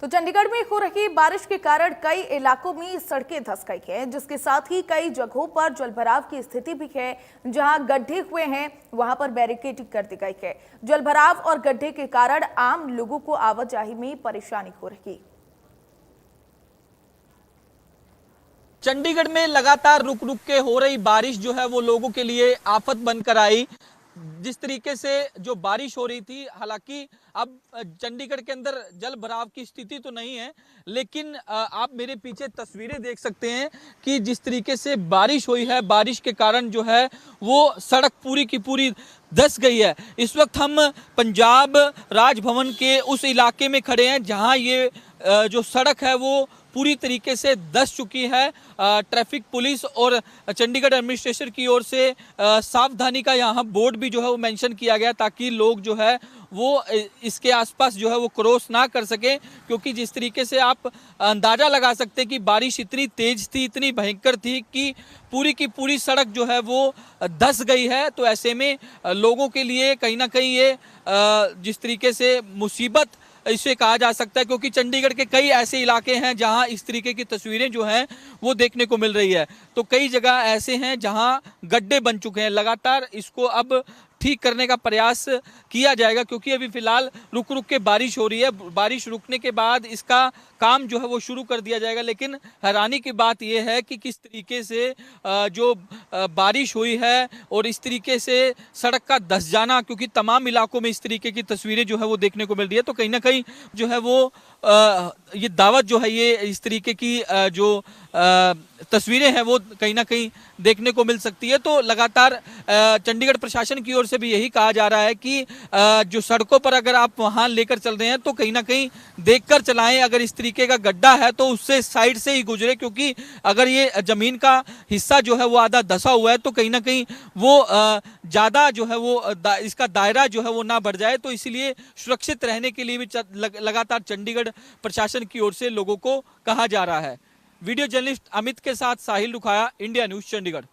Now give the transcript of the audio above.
तो चंडीगढ़ में हो रही बारिश के कारण कई इलाकों में सड़कें धंस गई हैं, जिसके साथ ही कई जगहों पर जलभराव की स्थिति भी है। जहां गड्ढे हुए हैं वहां पर बैरिकेडिंग कर दी गई है। जलभराव और गड्ढे के कारण आम लोगों को आवाजाही में परेशानी हो रही। चंडीगढ़ में लगातार रुक रुक के हो रही बारिश जो है वो लोगों के लिए आफत बनकर आई। जिस तरीके से जो बारिश हो रही थी, हालांकि अब चंडीगढ़ के अंदर जल भराव की स्थिति तो नहीं है, लेकिन आप मेरे पीछे तस्वीरें देख सकते हैं कि जिस तरीके से बारिश हुई है, बारिश के कारण जो है वो सड़क पूरी की पूरी धंस गई है। इस वक्त हम पंजाब राजभवन के उस इलाके में खड़े हैं जहां ये जो सड़क है वो पूरी तरीके से धंस चुकी है। ट्रैफिक पुलिस और चंडीगढ़ एडमिनिस्ट्रेशन की ओर से सावधानी का यहाँ बोर्ड भी जो है वो मेंशन किया गया, ताकि लोग जो है वो इसके आसपास जो है वो क्रॉस ना कर सके, क्योंकि जिस तरीके से आप अंदाज़ा लगा सकते हैं कि बारिश इतनी तेज थी, इतनी भयंकर थी कि पूरी की पूरी सड़क जो है वो धंस गई है। तो ऐसे में लोगों के लिए कहीं ना कहीं ये जिस तरीके से मुसीबत इसे कहा जा सकता है, क्योंकि चंडीगढ़ के कई ऐसे इलाके हैं जहां इस तरीके की तस्वीरें जो हैं वो देखने को मिल रही है। तो कई जगह ऐसे हैं जहां गड्ढे बन चुके हैं। लगातार इसको अब ठीक करने का प्रयास किया जाएगा, क्योंकि अभी फिलहाल रुक रुक के बारिश हो रही है। बारिश रुकने के बाद इसका काम जो है वो शुरू कर दिया जाएगा। लेकिन हैरानी की बात यह है कि किस तरीके से जो बारिश हुई है और इस तरीके से सड़क का धंस जाना, क्योंकि तमाम इलाकों में इस तरीके की तस्वीरें जो है वो देखने को मिल रही है। तो कहीं ना कहीं जो है वो ये दावत जो है, ये इस तरीके की जो तस्वीरें हैं वो कहीं ना कहीं देखने को मिल सकती है। तो लगातार चंडीगढ़ प्रशासन की ओर से भी यही कहा जा रहा है कि जो सड़कों पर अगर आप वहां लेकर चल रहे हैं तो कहीं ना कहीं देखकर चलाएं। अगर इस तरीके का गड्ढा है तो उससे साइड से ही गुजरे, क्योंकि अगर ये जमीन का हिस्सा जो है वो आधा धंसा हुआ है तो कहीं ना कहीं वो ज्यादा जो है वो इसका दायरा जो है वो ना बढ़ जाए। तो इसलिए सुरक्षित रहने के लिए भी लगातार चंडीगढ़ प्रशासन की ओर से लोगों को कहा जा रहा है। वीडियो जर्नलिस्ट अमित के साथ साहिल रुखाया, इंडिया न्यूज चंडीगढ़।